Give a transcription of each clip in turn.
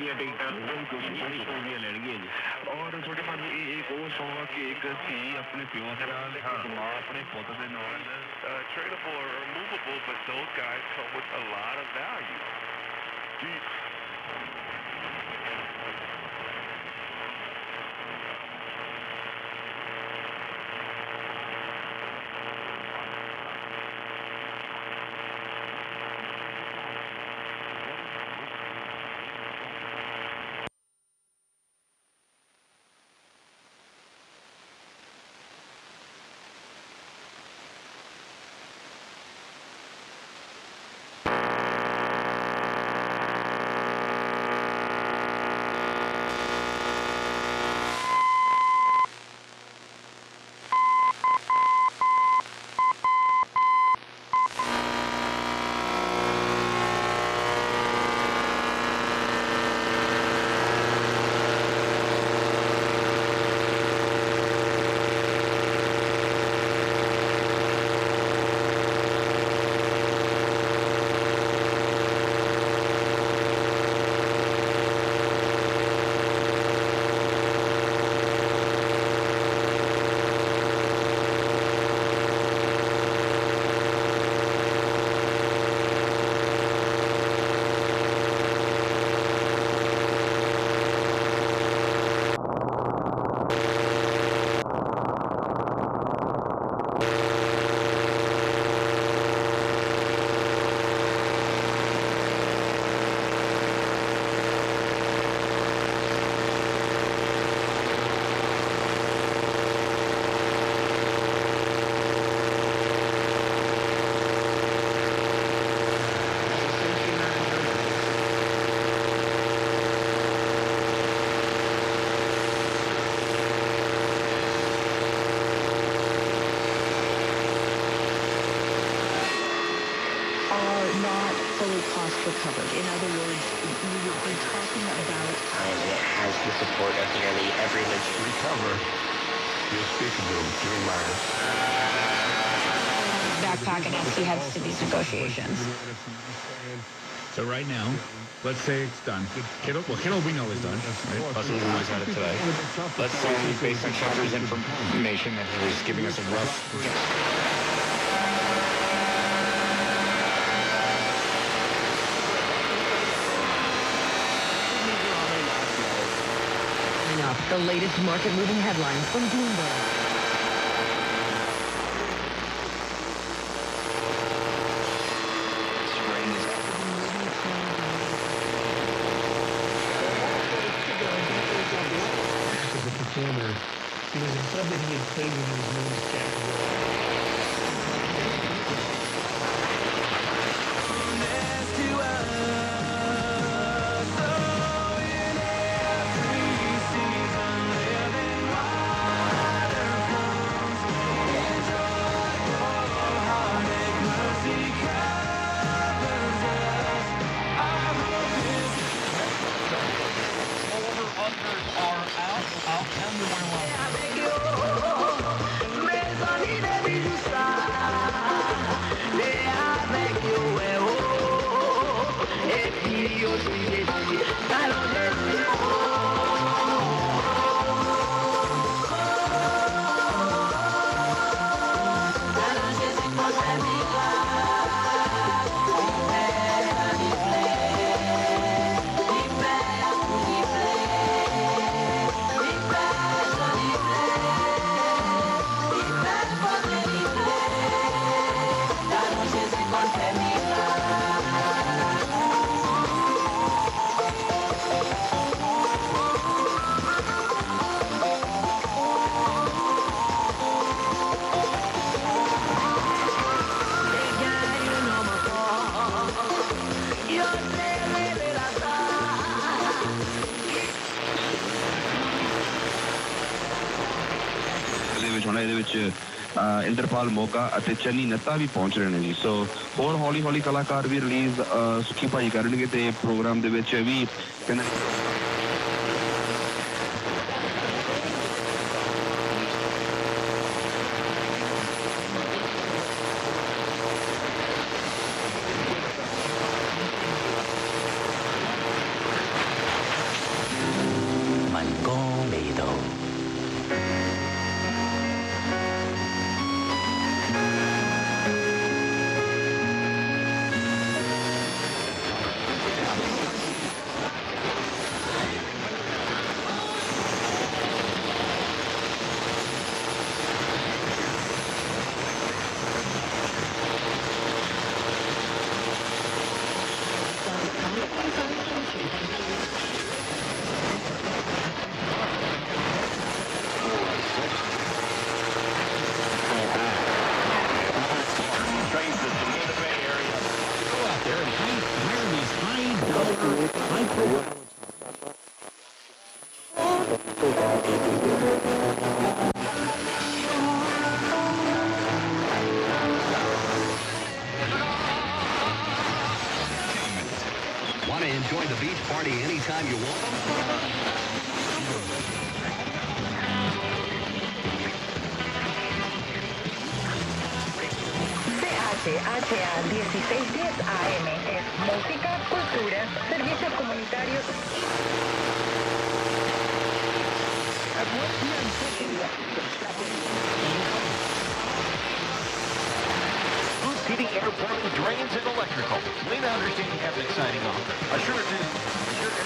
ਦੀਆਂ ਟਿਕਟਾਂ ਪੂਰੀਆਂ ਲੈਣਗੀਆਂ ਜੀ। ਔਰ ਤੁਹਾਡੇ ਪਾਸ ਇੱਕ ਹੋਰ ਸੌਂਗ ਕਿ ਇੱਕ ਧੀ ਆਪਣੇ ਪਿਓ ਦੇ ਨਾਲ ਇੱਕ ਮਾਂ ਆਪਣੇ ਪੁੱਤ ਦੇ ਨਾਲ tradable or movable, but those guys come with a lot of value. Covered. In other words, we would be talking about... And it has the support of nearly every nation. Recover. You're speaking to Jeremiah. Backpack and as he heads to these negotiations. So right now, let's say it's done. Kittle, we know is done. Right? Bustle always had it today. Let's say, based on Shepard's information, that he was giving us a rough... The latest market-moving headlines from Bloomberg. As a performer, he was a club that he had played when he was known as Jack Roy. Inderpal Moga ਅਤੇ ਚੰਨੀ ਨੱਤਾ ਵੀ ਪਹੁੰਚ ਰਹੇ ਨੇ ਜੀ। ਸੋ ਹੋਰ ਹੌਲੀ ਹੌਲੀ ਕਲਾਕਾਰ ਵੀ release ਸੁਖੀ ਭਾਈ ਕਰਨਗੇ ਤੇ ਪ੍ਰੋਗਰਾਮ ਦੇ ਵਿੱਚ ਵੀ ਕਹਿੰਦੇ beach party anytime you want. VHA 1610 AM es música, cultura, servicios comunitarios. Who's heating airport with drains and electrical? Lena, I understand you have an exciting offer. I sure do. Sure do.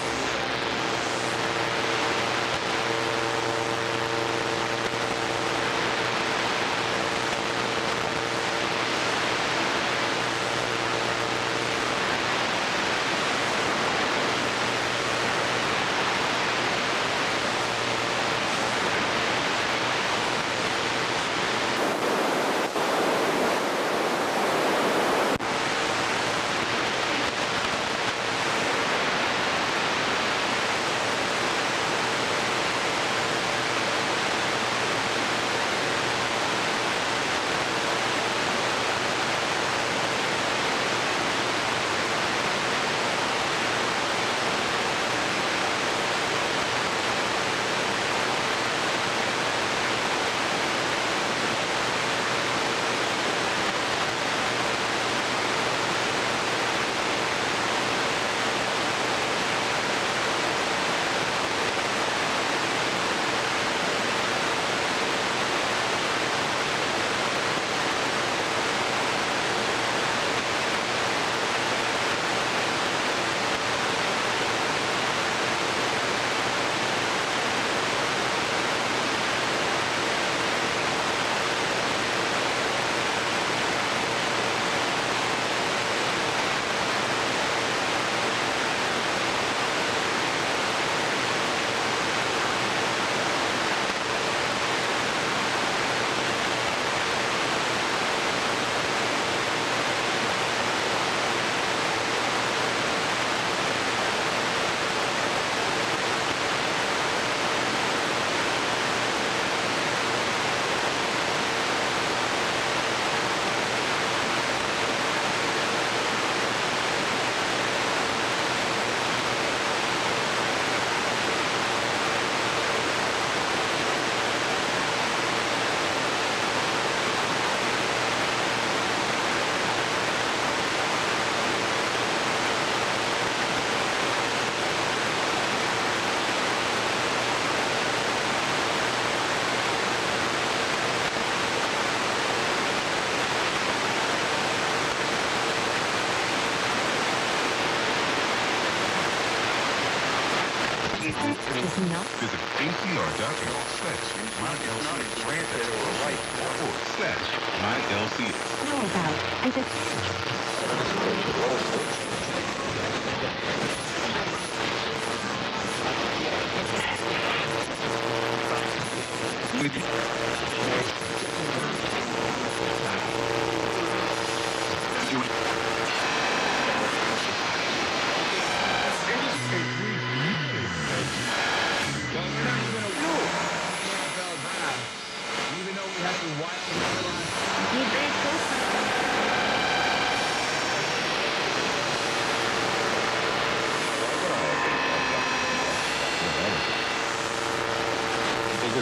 Visit ACR.org/MyLCS. How about I just...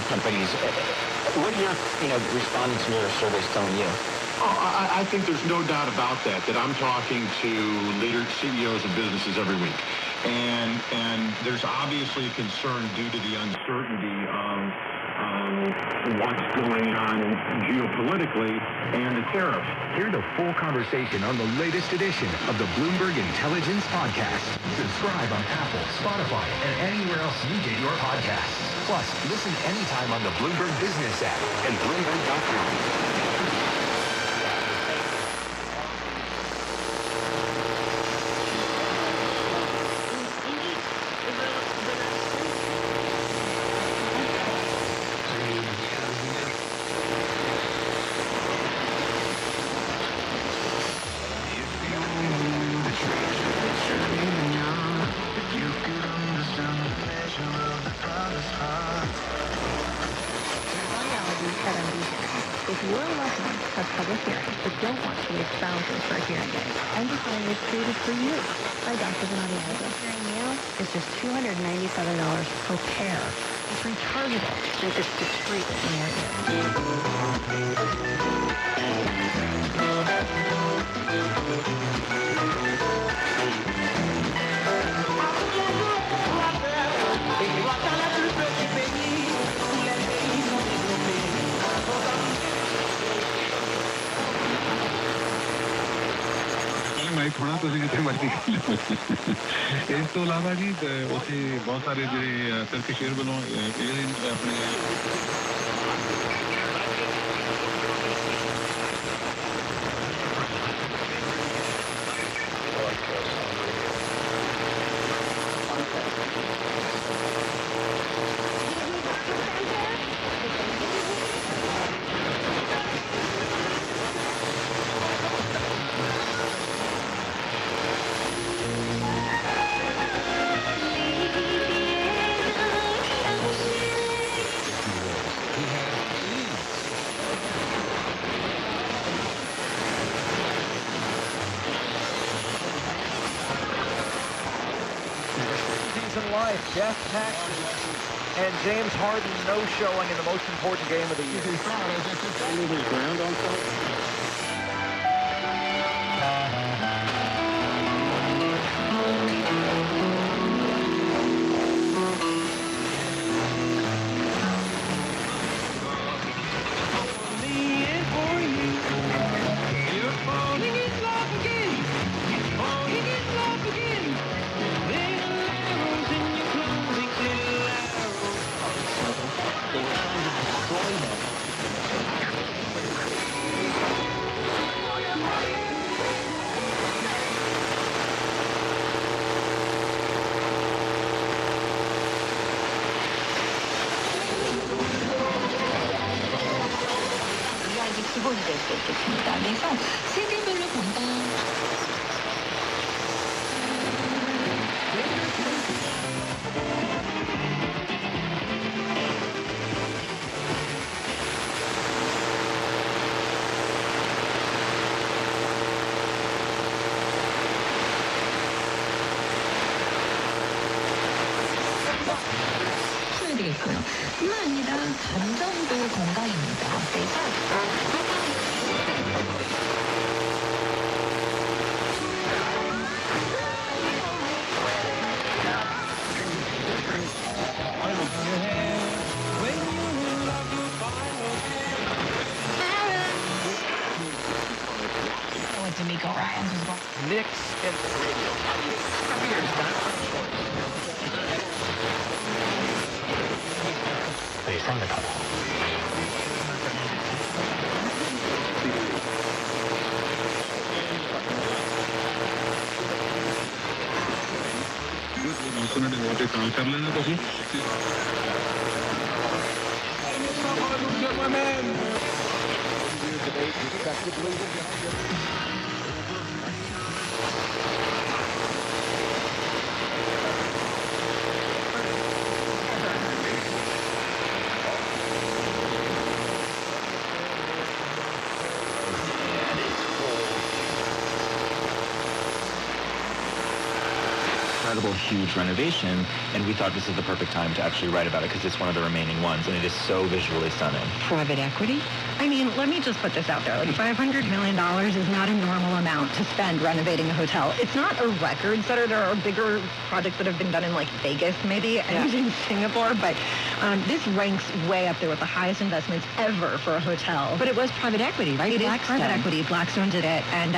Companies. What are your, respondents in your surveys telling you? I think there's no doubt about that I'm talking to leaders, CEOs of businesses every week. And there's obviously a concern due to the uncertainty of what's going on geopolitically and the tariffs. Hear the full conversation on the latest edition of the Bloomberg Intelligence Podcast. Subscribe on Apple, Spotify, and anywhere else you get your podcasts. Plus, listen anytime on the Bloomberg Business app and Bloomberg.com. Technology 70. If your loved one has public hearing but don't want to wait thousands for a hearing aid, Amplifying is created for you by doctors and audiologists. Hearing now is just $297 per pair. It's rechargeable and it's discreet in your mic ਹੋਣਾ ਤੁਸੀਂ ਕਿਤੇ ਮਰਜ਼ੀ ਇਸ ਤੋਂ ਇਲਾਵਾ ਜੀ ਉੱਥੇ ਬਹੁਤ ਸਾਰੇ ਜਿਹੜੇ ਤੁਰਕੀ ਸ਼ੇਅਰ ਵੱਲੋਂ ਇਹ ਆਪਣੇ Life, death, taxes, and James Harden no showing in the most important game of the year. Ground on site? 기본이 될 수 있겠습니다. 그래서 세대별로 본다. 되겠고요. 뿐만 아니라 감정도 건강입니다. 그래서 D'Amico Ryans as well. Knicks and radio. Here's not They sang the couple. सुनने बहुत काम कर लेना तो Incredible, huge renovation, and we thought this is the perfect time to actually write about it because it's one of the remaining ones, and it is so visually stunning. Private equity? I mean, let me just put this out there. Like, $500 million is not a normal amount to spend renovating a hotel. It's not a record setter. There are bigger projects that have been done in, like, Vegas, maybe, and in Singapore, but this ranks way up there with the highest investments ever for a hotel. But it was private equity, right? It is private equity. Blackstone did it, and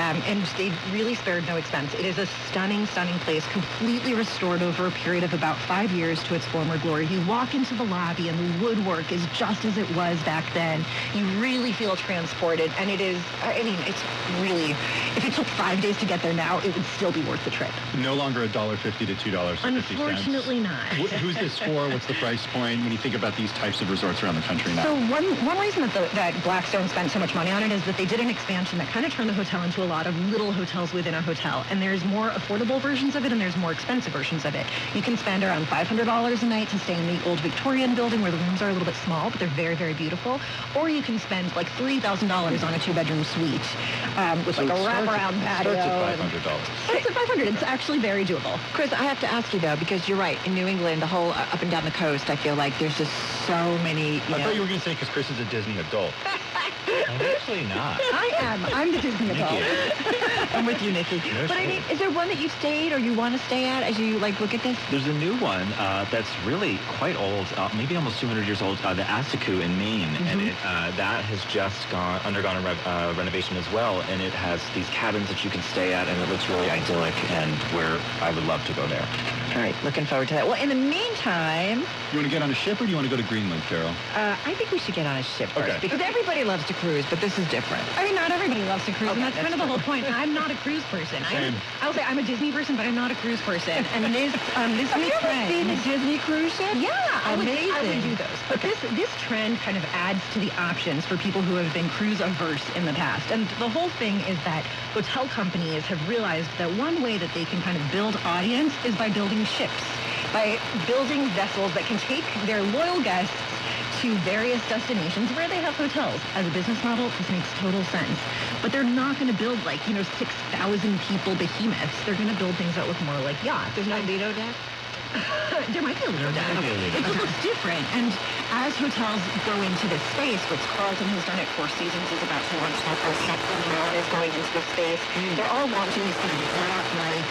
they really spared no expense. It is a stunning, stunning place, completely restored over a period of about 5 years to its former glory. You walk into the lobby and the woodwork is just as it was back then. You really feel transported, and it is, I mean, it's really, if it took 5 days to get there now, it would still be worth the trip. No longer $1.50 to $2.50. Unfortunately not. Who's this for? What's the price point? when you think about these types of resorts around the country now? So one reason that Blackstone spent so much money on it is that they did an expansion that kind of turned the hotel into a lot of little hotels within a hotel. And there's more affordable versions of it and there's more expensive versions of it. You can spend around $500 a night to stay in the old Victorian building where the rooms are a little bit small, but they're very, very beautiful. Or you can spend like $3,000 on a 2-bedroom suite with like a wraparound patio. Starts at $500. Starts at $500. It's actually very doable. Chris, I have to ask you though, because you're right. In New England, the whole up and down the coast, I feel like there's just so many. I thought you were going to say because Chris is a Disney adult. I'm actually not. I am. I'm the Disney adult. I'm with you, Nikki. No But I mean, is there one that you stayed or you want to stay at as you like look at this? There's a new one that's really quite old, maybe almost 200 years old, the Assaku in Maine, and that has just undergone a renovation as well, and it has these cabins that you can stay at, and it looks really idyllic, and where I would love to go there. All right, looking forward to that. Well, in the meantime, You want to get on a ship or do you want to go to Greenland, Carol? I think we should get on a ship first Okay. because everybody loves to cruise, but this is different. I mean, not everybody loves to cruise, Okay, and that's kind of the whole point. I'm not a cruise person. I'll say I'm a Disney person, but I'm not a cruise person. And this Have new you ever trend. seen a Disney cruise ship? Yeah, I would Amazing. do those. But this trend kind of adds to the options for people who have been cruise averse in the past. And the whole thing is that hotel companies have realized that one way that they can kind of build audience is by building ships, by building vessels that can take their loyal guests to various destinations where they have hotels. As a business model, this makes total sense. But they're not going to build 6,000 people behemoths. They're going to build things that look more like yachts. There's no Lido deck? There might be a Lido deck. It just looks different. And as hotels go into this space, which Carlton, who's done it 4 seasons, is about to launch their first second now, is going into this space. They're all launching these kind of yacht-like,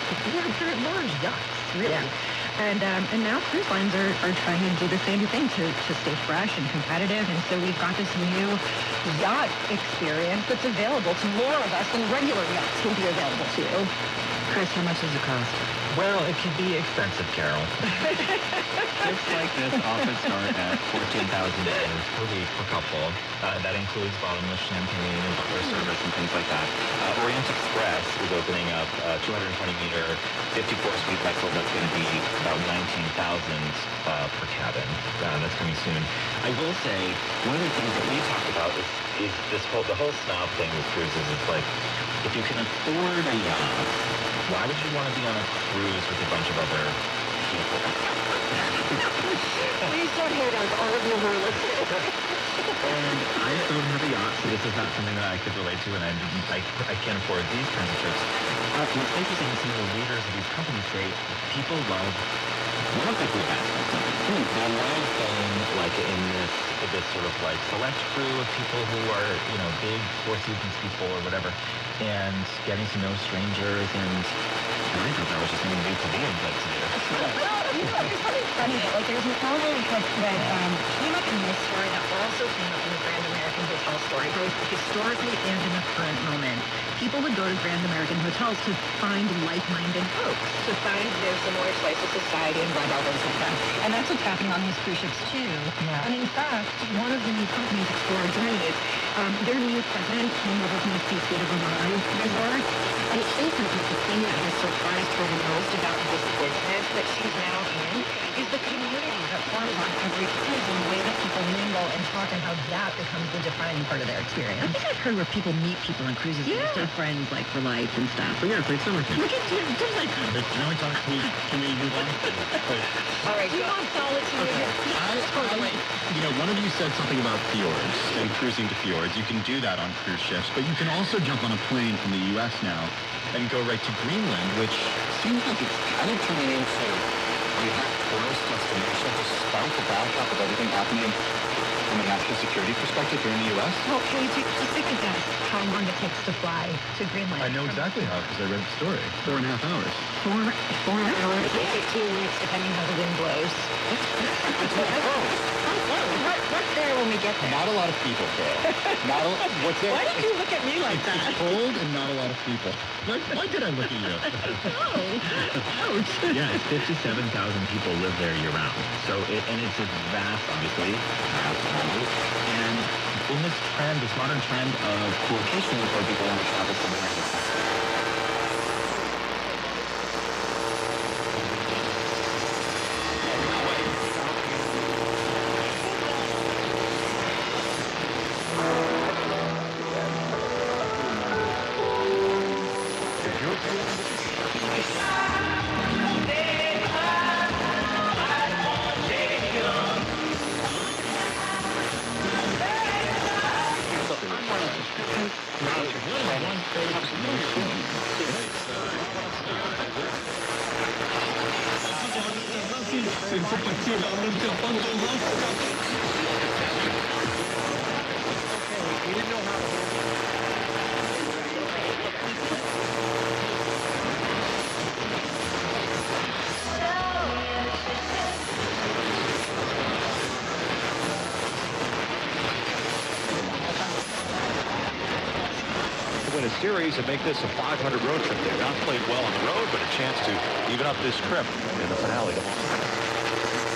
they're large yachts, really. Yeah. And now cruise lines are trying to do the same thing to stay fresh and competitive. And so we've got this new yacht experience that's available to more of us than regular yachts will be available to. Chris, how much does it cost? Well, it can be expensive, Carol. Trips like this often start at $14,000 per week per couple. That includes bottomless champagne and butler service and things like that. Orient Express is opening up a 220-meter, 54-suite vessel that's going to be about $19,000 per cabin. That's coming soon. I will say, one of the things that we talked about is the whole snob thing with cruises is like, if you can afford a yacht, why would you want to be on a cruise with a bunch of other people? Please don't hate us, all of you who are listening. And I don't have a yacht, so this is not something that I could relate to, and I can't afford these kinds of trips. What's interesting is some of the leaders of these companies say people love the group aspect of it. They love going in this sort of select crew of people who are, big 4 seasons people or whatever, and getting to know strangers, and I thought that was just something new to me, but to do. It's something funny, but there's an element that came up in this story that also came up in the Grand American Hotel story, both historically and in the current moment. People would go to Grand American hotels to find like-minded folks, to find their similar slice of society and rub elbows with them. And that's what's happening on these cruise ships too. Yeah. And in fact, one of the new companies, Explore Journeys, their new president came over from the Seascape of Vermont resort, and she said that the thing that has surprised her the most about this business that she's now in is the community that forms on every cruise and the way that people mingle and talk and how that becomes the defining part of their experience. I think I've heard where people meet people on cruises and they stay friends for life and stuff. But yeah, it's like summer camp. Look at you, just like Now we talk, can we move on? All right, you want solitude? Totally. One of you said something about fjords and cruising to fjords. You can do that on cruise ships, but you can also jump on a plane from the U.S. now and go right to Greenland, which seems like it's kind of turning into a tourist destination despite the backdrop of everything happening from a national security perspective here in the U.S. Well, can you take a guess how long it takes to fly to Greenland? I know exactly how, because I read the story. 4.5 hours. 4 hours, 15 minutes, depending how the wind blows. what's there when we get there? Not a lot of people, Carol. What's there? Why did you look at me like that? It's cold and not a lot of people. Why did I look at you? Ouch. Yeah, it's 57,000 people live there year-round. So, and it's a vast, obviously, and in this modern trend of co-location where people want to travel somewhere else. We didn't know how to... win a series and make this a 500 road trip. They've not played well on the road, but a chance to even up this trip in the finale tomorrow.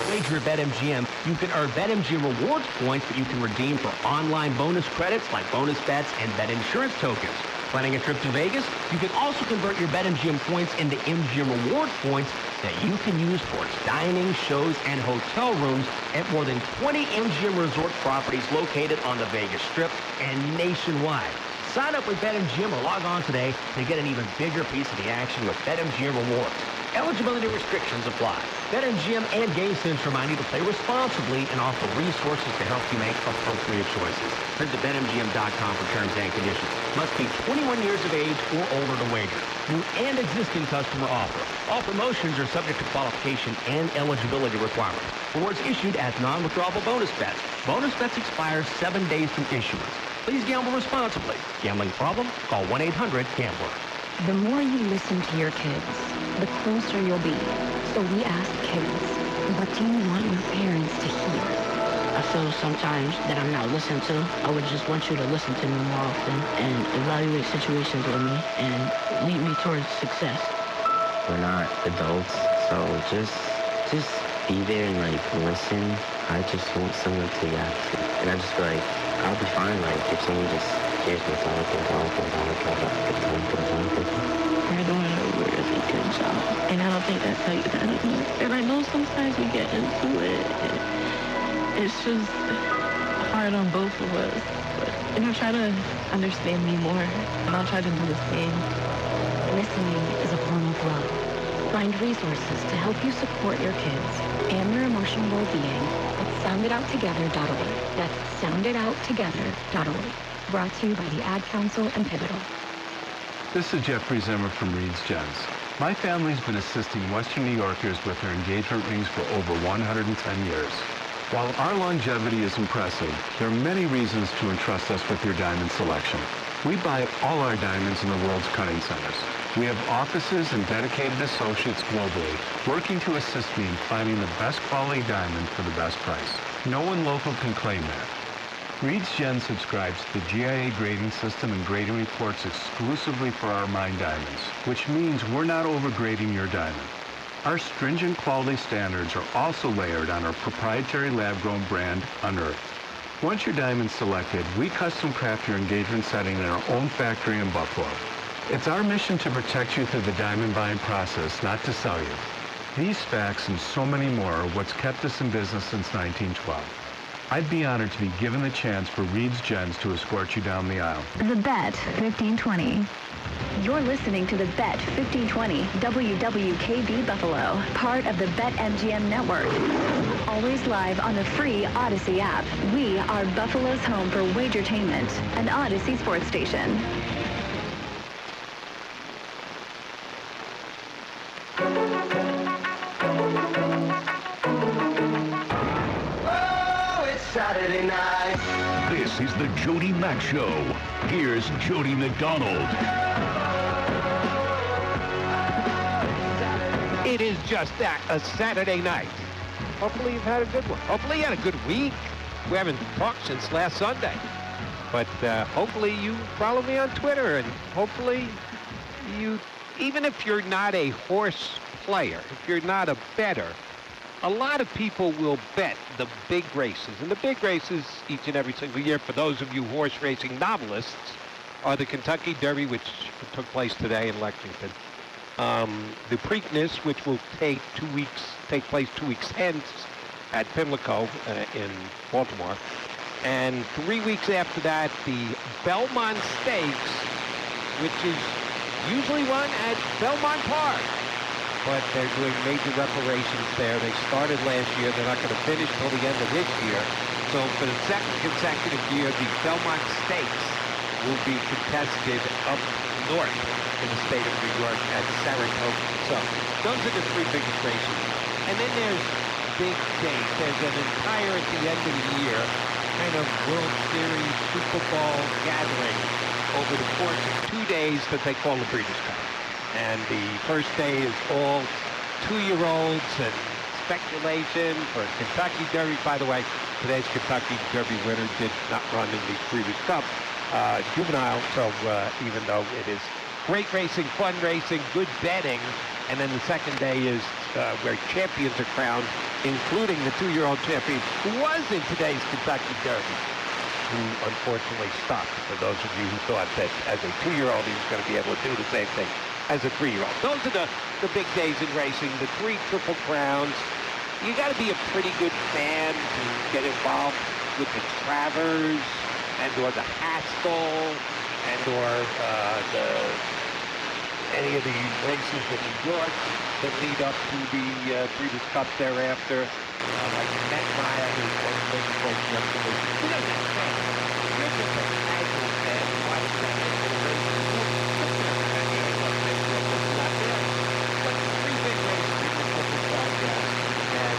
Wager at BetMGM. You can earn BetMGM rewards points that you can redeem for online bonus credits like bonus bets and bet insurance tokens. Planning a trip to Vegas? You can also convert your BetMGM points into MGM rewards points that you can use towards dining, shows, and hotel rooms at more than 20 MGM resort properties located on the Vegas Strip and nationwide. Sign up with BetMGM or log on today to get an even bigger piece of the action with BetMGM rewards. Eligibility restrictions apply. BetMGM and GameSense remind you to play responsibly and offer resources to help you make appropriate choices. Visit BetMGM.com for terms and conditions. Must be 21 years of age or older to wager. New and existing customer offer. All promotions are subject to qualification and eligibility requirements. Rewards issued as non-withdrawable bonus bets. Bonus bets expire 7 days from issuance. Please gamble responsibly. Gambling problem? Call 1-800-GAMBLER. The more you listen to your kids, the closer you'll be. So we ask kids, what do you want your parents to hear? I feel sometimes that I'm not listened to. I would just want you to listen to me more often and evaluate situations with me and lead me towards success. We're not adults, so just be there and like listen. I just want someone to react to. And I just feel like I'll be fine, like if someone just hears me talking. You're doing a really good job. And I don't think that's how you gotta do it. And I know sometimes we get into it and it's just hard on both of us. But try to understand me more and I'll try to do the same. Listening is a form of love. Find resources to help you support your kids and their emotional well-being at sounditouttogether.org. That's sounditouttogether.org. Brought to you by the Ad Council and Pivotal. This is Jeffrey Zimmer from Reed's Gents. My family's been assisting Western New Yorkers with their engagement rings for over 110 years. While our longevity is impressive, there are many reasons to entrust us with your diamond selection. We buy all our diamonds in the world's cutting centers. We have offices and dedicated associates globally working to assist me in finding the best quality diamond for the best price. No one local can claim that. Reed's Gen subscribes to the GIA grading system and grading reports exclusively for our mine diamonds, which means we're not overgrading your diamond. Our stringent quality standards are also layered on our proprietary lab-grown brand, Unearthed. Once your diamond's selected, we custom craft your engagement setting in our own factory in Buffalo. It's our mission to protect you through the diamond buying process, not to sell you. These facts and so many more are what's kept us in business since 1912. I'd be honored to be given the chance for Reed's Gens to escort you down the aisle. The Bet 1520. You're listening to the Bet 1520 WWKB Buffalo, part of the BetMGM network. Always live on the free Odyssey app. We are Buffalo's home for wagertainment, an Odyssey sports station. Saturday night. This is the Jody Mack Show. Here's Jody McDonald. It is just that, a Saturday night. Hopefully you've had a good one. Hopefully you had a good week. We haven't talked since last Sunday. But hopefully you follow me on Twitter, and hopefully you, even if you're not a horse player, if you're not a bettor, a lot of people will bet the big races. And the big races each and every single year, for those of you horse racing novelists, are the Kentucky Derby, which took place today in Lexington. The Preakness, which will take place 2 weeks hence at Pimlico in Baltimore. And 3 weeks after that, the Belmont Stakes, which is usually run at Belmont Park. But they're doing major reparations there. They started last year. They're not going to finish till the end of this year. So for the second consecutive year, the Belmont Stakes will be contested up north in the state of New York at Saratoga. So those are the three biggest races. And then there's big date. There's an entire, at the end of the year, kind of World Series, Super Bowl gathering over the course of 2 days that they call the Breeders' Cup. And the first day is all 2-year-olds and speculation for Kentucky Derby. By the way, today's Kentucky Derby winner did not run in the Breeders' Cup juvenile, so even though it is great racing, fun racing, good betting, and then the second day is where champions are crowned, including the 2-year-old champion who was in today's Kentucky Derby, who unfortunately stopped, for those of you who thought that as a 2-year-old he was going to be able to do the same thing as a 3-year-old. Those are the big days in racing, the 3 Triple Crowns. You got to be a pretty good fan to get involved with the Travers and or the Haskell and or any of the races in New York that lead up to the Breeders' Cup thereafter, like Matt Meyer, who's one of the biggest races yesterday. You know, that's fun. You're just a casual fan who watches that race. But 3 big races in the Triple Crown, and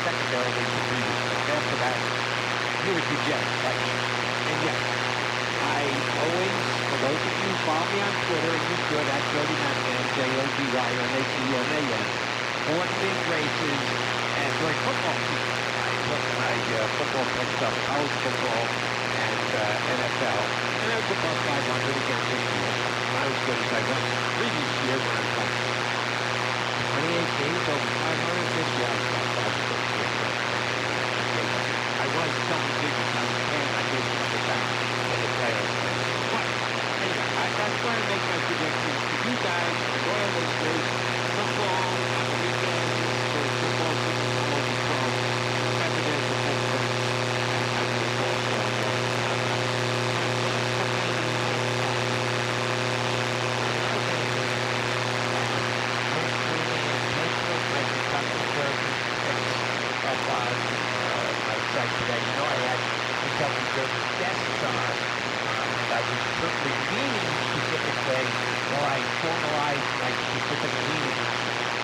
secondarily the Breeders' Cup. After that, you would be Jeff, like, and yes, I always, for those of you who follow me on Twitter, and you should, at Jody Manman, JODYMACON, on big races, and during football season, I put my football picks up, college football, and NFL, and I was above 500 again this year. Not as good as I was previous year when I was like 28 games over 500 this year. I was about 550. I was something big when I was 10. I did come back in the playoffs. But anyway, I'm trying to make my predictions to you guys, the loyal listeners, football on the weekends, the football season will overthrow the presidential football. I will also today. You know, I had Kentucky Derby guests on, and I was certainly meaning specifically, or I formalized my specific meaning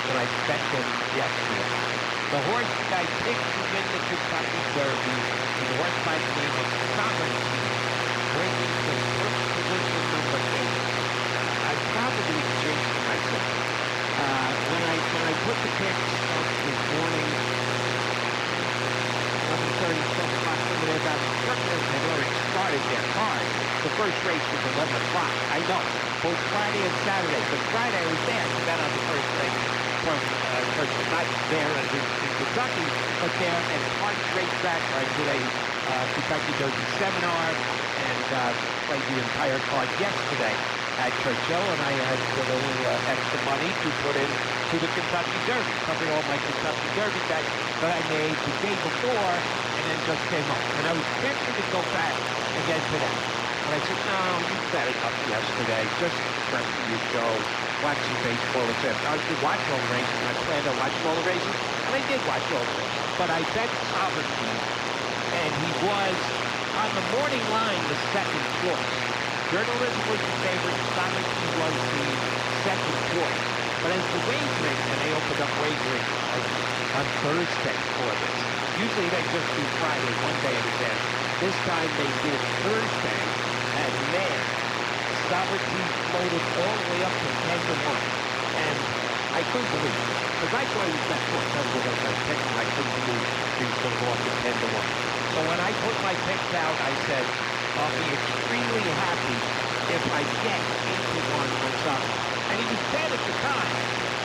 when I spent them yesterday. The horse that I picked to win the Kentucky Derby is a horse by the name of Sovereignty, bringing to first position number 8. I probably jinxed myself. When I put the picks up this morning, 11:30, 12 o'clock, about Kirkland had already started their card. The first race was 11 o'clock. I know, both Friday and Saturday. But Friday I was there to bet on the first race from not there as in Kentucky, but there at Park Racetrack where I did a Kentucky Derby seminar and played the entire card yesterday at Churchill, and I had a little extra money to put in to the Kentucky Derby, covered all my Kentucky Derby bets that I made the day before, and then just came up. And I was tempted to go back again today. But I said, no, you bet enough yesterday. Just rest of your show. Watch some baseball. I did watch all the races. I planned on watching all the races, and I did watch all the races. But I bet Sovereignty, and he was on the morning line the second choice. Journalism was the favorite. Sovereignty was the second choice. But as the wagering, and they opened up wagering on Thursday for this. Usually they just do Friday, one day in advance. This time they did Thursday, and man, Sovereignty floated all the way up to 10-1. And I couldn't believe it, because I thought he was that short. That's what I was picking. I couldn't believe he was going to go up to 10-1. So when I put my picks out, I said, I'll be extremely happy if I get 8-1 on Sovereignty. And he was dead at the time,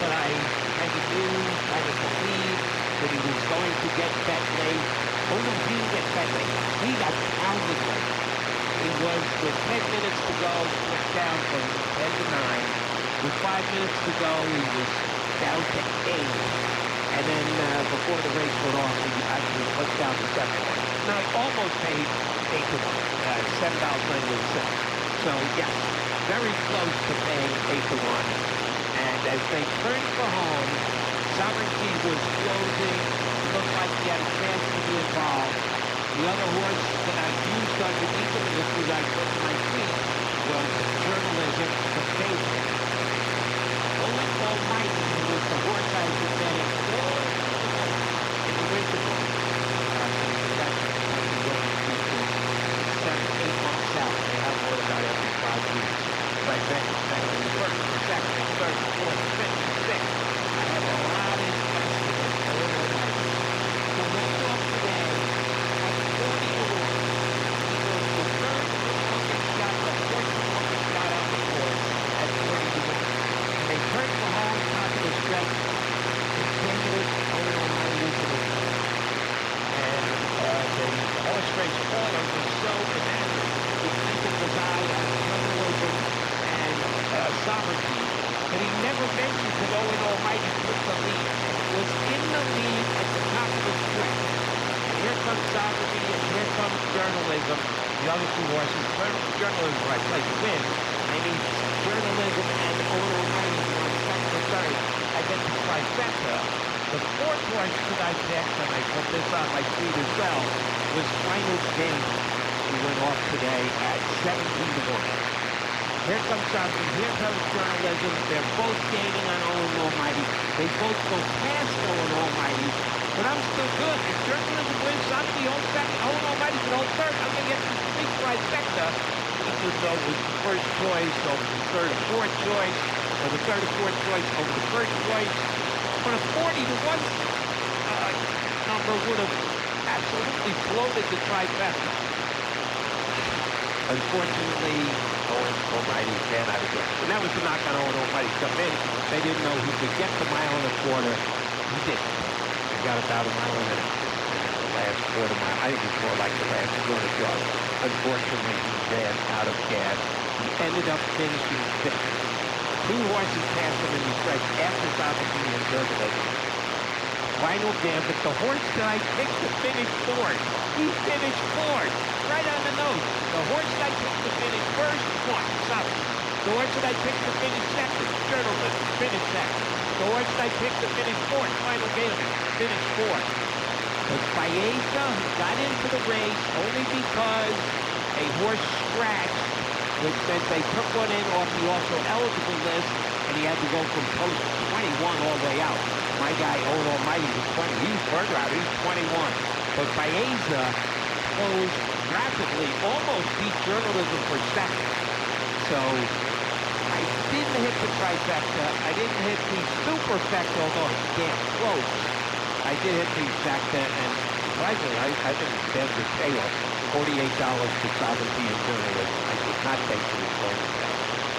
but I kind of knew, kind of believed that he was going to get bet late. Oh no, he didn't get bet late. He got pounded late. It was with 10 minutes to go, went down from 10 to 9. With 5 minutes to go, he was down to 8. And then before the race went off, he actually went down to 7. Now, I almost paid 8-1, $7.98. So, yes, very close to paying 8-1. And as they turned for home, Sovereignty was closing. It looked like he had a chance to be involved. The other horse that I used underneath him, this was I put in my tweet, was Journalism, the favorite. Only Almighty was the horse I was betting all the way. Owen Almighty took the lead. Was in the lead at the top of the stretch. Here comes Sovereignty and here comes Journalism. The other two horses, Journalism, I play to win. I mean, Journalism and Owen Almighty were second and third. I get the trifecta. The fourth horse that I picked, and I put this on my sheet as well, was Final Game. He went off today at 17-1. Here comes Sovereignty, here comes Journalism. They're both gaining on Owen Almighty. They both go past Owen Almighty. But I'm still good. If Journalism wins, Sovereignty holds second. Owen Almighty can hold third. I'm going to get this big trifecta. Even though it was the first choice over the third or fourth choice, or the third or fourth choice over the first choice. But a 40-1 number would have absolutely floated the trifecta. Unfortunately, Owen Almighty ran out of gas. And that was the knock on Owen Almighty coming in. They didn't know he could get the mile and a quarter. He didn't. He got about a mile and a half. The last quarter mile. I think it was more like the last 200 yards. Unfortunately, he ran out of gas. He ended up finishing fifth. Two horses passed him in the stretch after Sovereignty and Journalism. Final Gambit, the horse that I picked to finish fourth. He finished fourth, right on the nose. The horse that I picked to finish first, won, Sovereignty. The horse that I picked to finish second, Journalism, finished second. The horse that I picked to finish fourth, Final Gambit, finished fourth. But Baeza, who got into the race only because a horse scratched, which meant they took one in off the also eligible list, and he had to go from post 21 all the way out. My guy, Owen Almighty, was 20. He was further out. He was 21. But Baeza closed rapidly, almost beat Journalism for second. So I didn't hit the trifecta. I didn't hit the superfecta, although it's damn close. I did hit the exacta, and surprisingly, I think it's damn good payoff. $48 for Sovereignty and Journalism. I did not take the return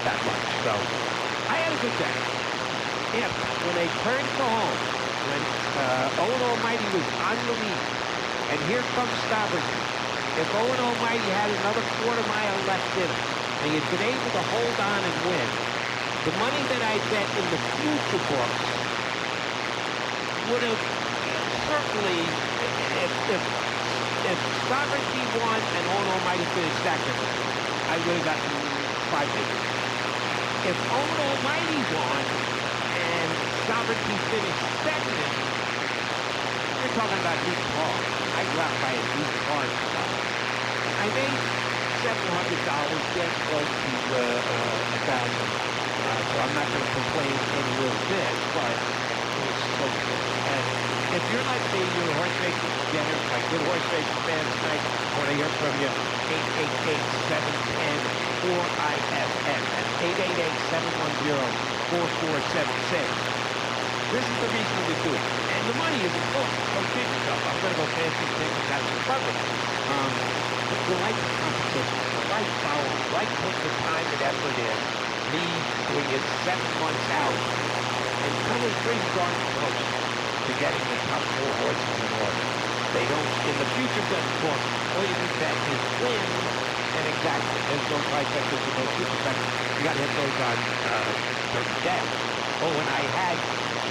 that much. So I had a good day. If, when they turned to home, when Owen Almighty was on the lead, and here comes Sovereignty, if Owen Almighty had another quarter mile left in it, and he had been able to hold on and win, the money that I bet in the future books would have certainly, if Sovereignty won and Owen Almighty finished second, I would have gotten $5 million. If Owen Almighty won and Sovereignty finished second, we're talking about new car. I go out and buy a new car. I made $700, get close to $1,000. So I'm not going to complain any little bit, but it was so good. And if you're like me, you're a horse racing beginner, like good horse racing fans tonight, I want to hear from you. 888-710-4IFN. That's 888-710-4476. This is the reason we do it. And the money is important. Don't kid yourself. I'm going to go fancy things and have some fun with it. You like the competition. You like following. You like putting the time and effort in. Me doing it 7 months out. And coming pretty darn close to getting the top 4 horses in order. They don't, in the future bet book, all you do bet is win. And exactly, there's no trifectas and no superfectas. You got to hit those on certain days. Oh, when I had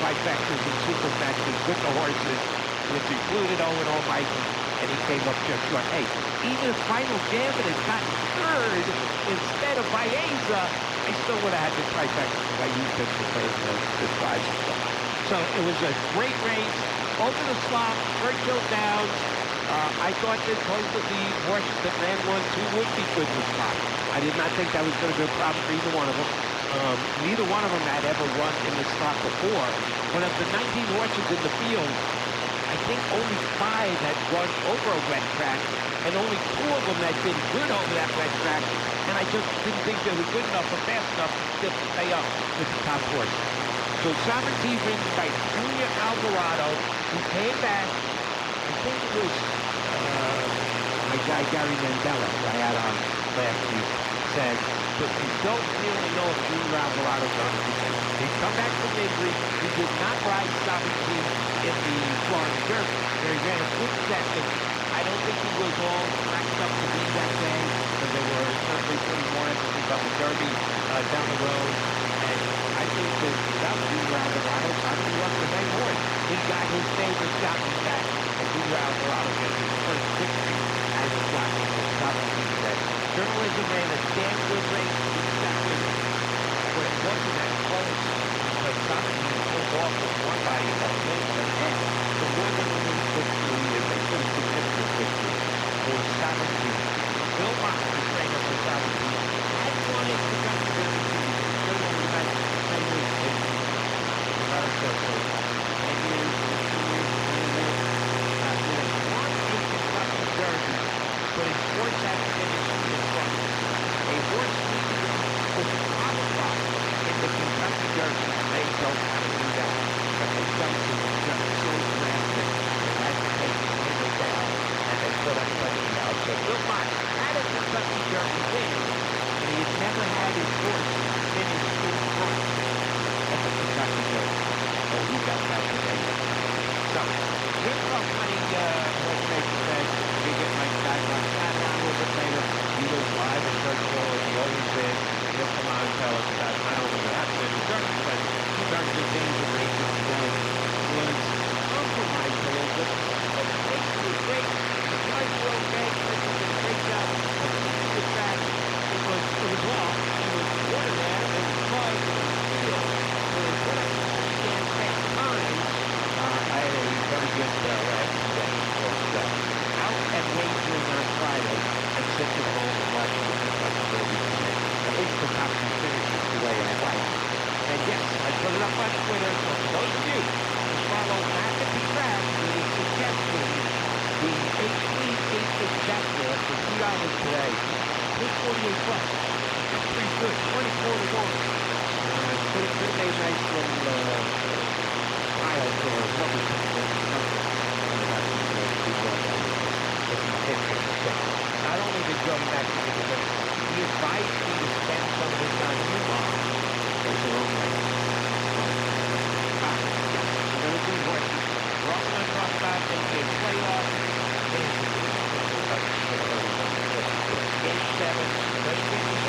trifectas and superfectas with the horses, which included Owen Almighty, and he came up just short. Hey, even if Final Gambit had gotten third instead of Baeza, I still would have had the trifecta because I used it for third the prize. So it was a great race, over the slop, Churchill Downs. I thought that most of the horses that ran 1-2 would be good with slop. I did not think that was going to be a problem for either one of them. Neither one of them had ever run in the slot before. But of the 19 horses in the field, I think only 5 had run over a wet track, and only 2 of them had been good over that wet track, and I just didn't think they were good enough or fast enough to stay up with the top horses. So Sovereignty wins by Junior Alvarado, who came back, I think it was my guy Gary Mandela, who I had on last week, said, but you don't really know if Junior Alvarado's on the weekend. He's come back from injury. He did not ride Sovereignty in the Florida Derby, where he ran a good second. I don't think he was all cracked up to be that day, because they were certainly putting more emphasis on the Derby down the road. And I think that without Junior Alvarado, got his favorite jockey back, and Peter Alvarado gets his first victory as a jockey for South Africa. Journalism ran a damn good race to be second, but it wasn't that close because South Africa pulled off with one by a length and a half. The Northern League victory is a pretty significant victory for South Africa. Bill Moss, the trainer for South Africa, had won it for Kentucky Derby. Still only had 10 weeks victory. America for 10 years, 15 years, 20 years. He has won a Kentucky Derby, but his horse hasn't finished in the front. A horse needs to qualify in the Kentucky Derby. They don't have to do that. But the Johnson is just so drastic. It has to take the handle down, and they put everybody out. So Bill Moss had a Kentucky Derby win, and he has never had his horse finish in front at the Kentucky Derby. So he got that today. So, here's how funny horse racing says. You get my guy on a little bit later. He was live at Church Hall, as he always is. He'll come on and tell us about not only what happened in the Derby, but he learned the things that racing today was compromised a little bit. But the race was great. The cars were okay. Racing did a great job of keeping the track. It was off. There was water there. There was mud. There was steel. There was whatever. And at times, I had a very good last day. Out at wagering on Friday and sitting at home and watching the Kentucky Derby tonight. At least the top two finishes the way I like. And yes, I put it up on Twitter, so for those of you who follow McAfee Track with his suggestions, the HP 8 Exactor for $2 today, $248. That's pretty good, 24 to 1. Could have made a nice little pile for a rubber company. Not only did Joe McAfee do it, he advised me to spend some of his time in Mom. There's your own way. We're going to do horses. We're also going to talk about NBA playoffs. Game 7, late in the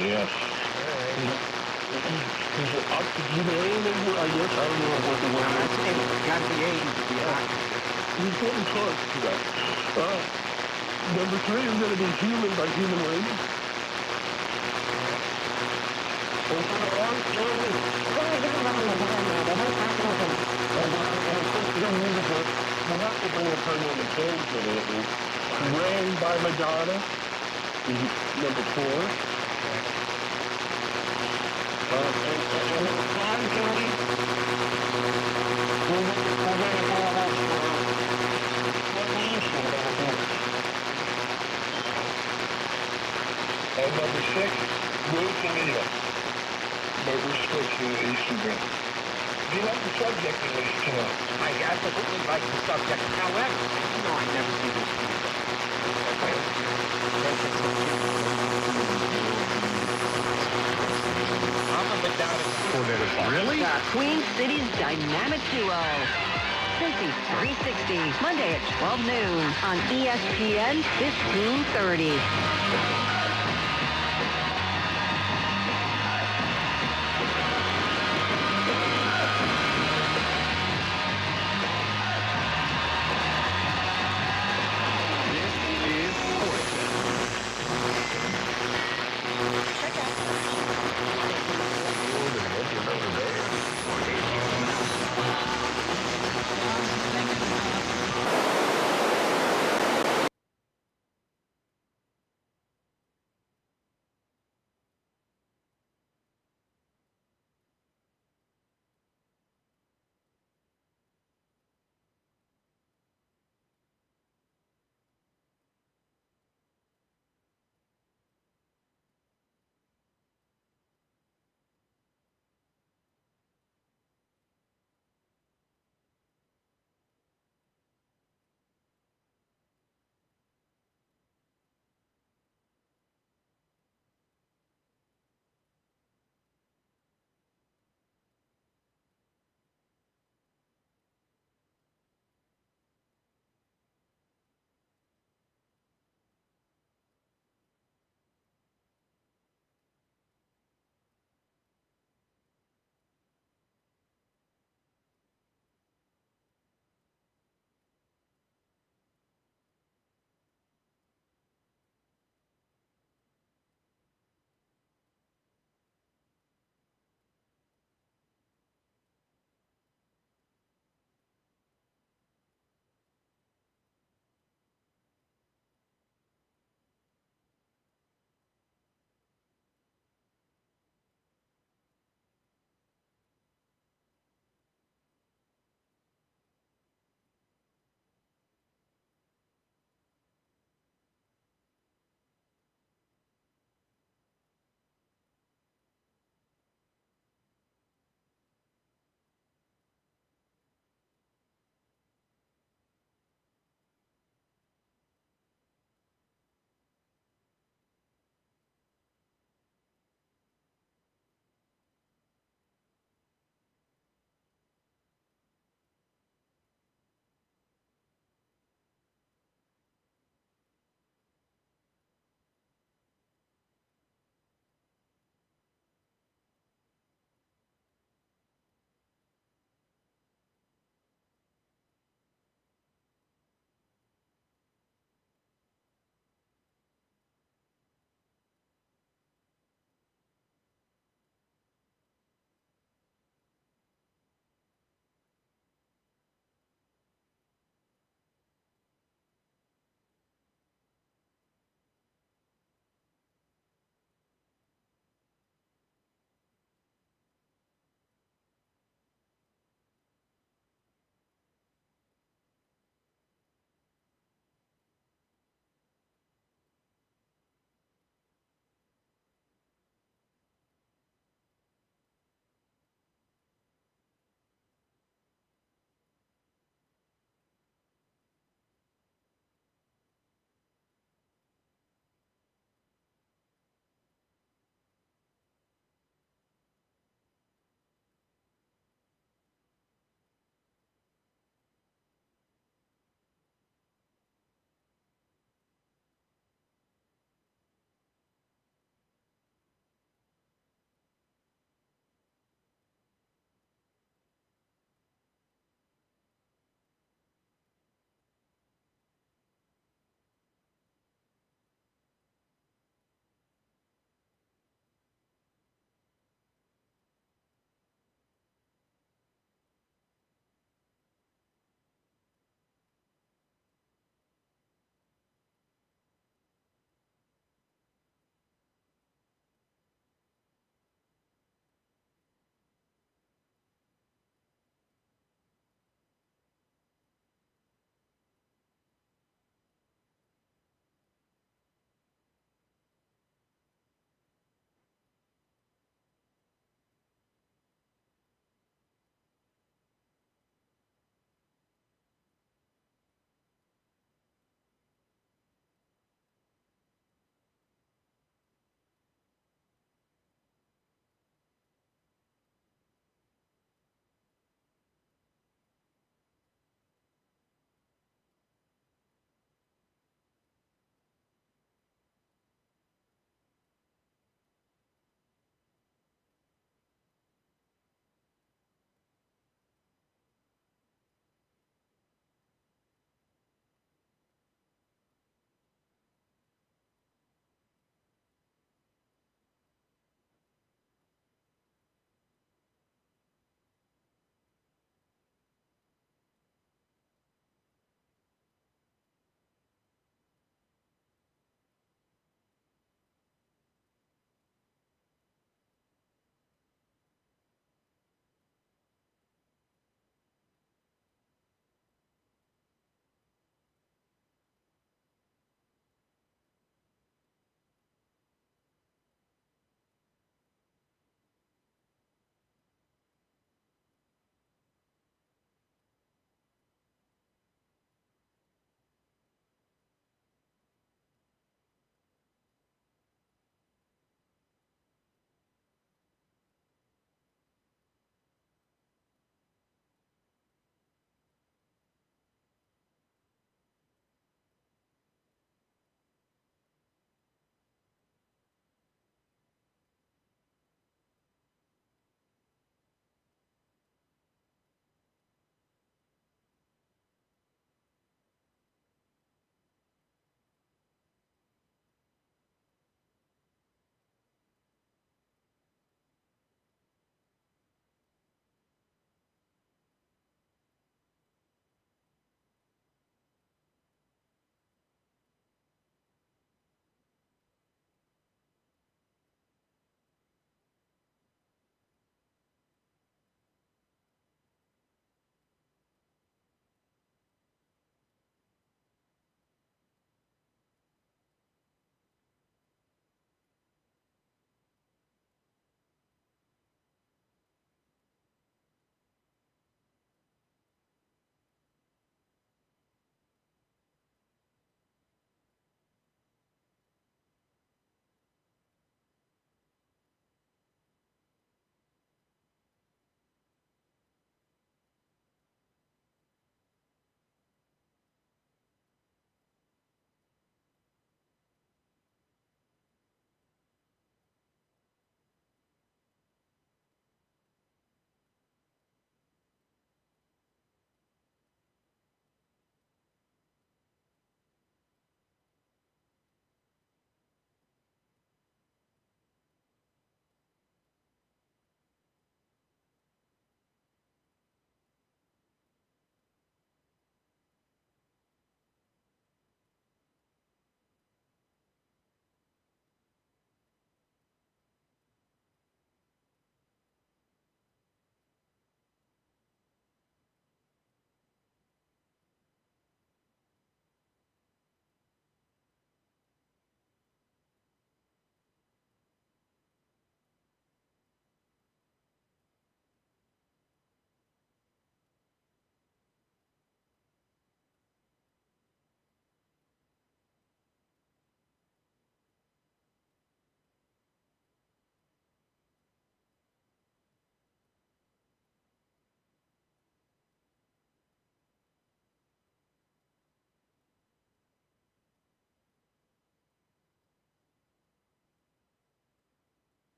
Yes. Is it up to Jubilee? I guess I don't know what the weather is. It's got to be 80 to be hot. He's getting close to that. Number 3 is going to be Human by Human Rain. Rain by Madonna is number 4. And number 6, Rosalia by Restriction Eastern Band. Do you like the subject of this tonight? I absolutely like the subject. However, you know I never see this music. I'm a bit down at Really? The Queen City's dynamic duo. Cincy 360, Monday at 12 noon on ESPN 1530.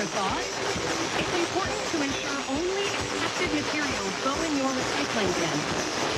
for thought. It's important to ensure only accepted materials go in your recycling bin.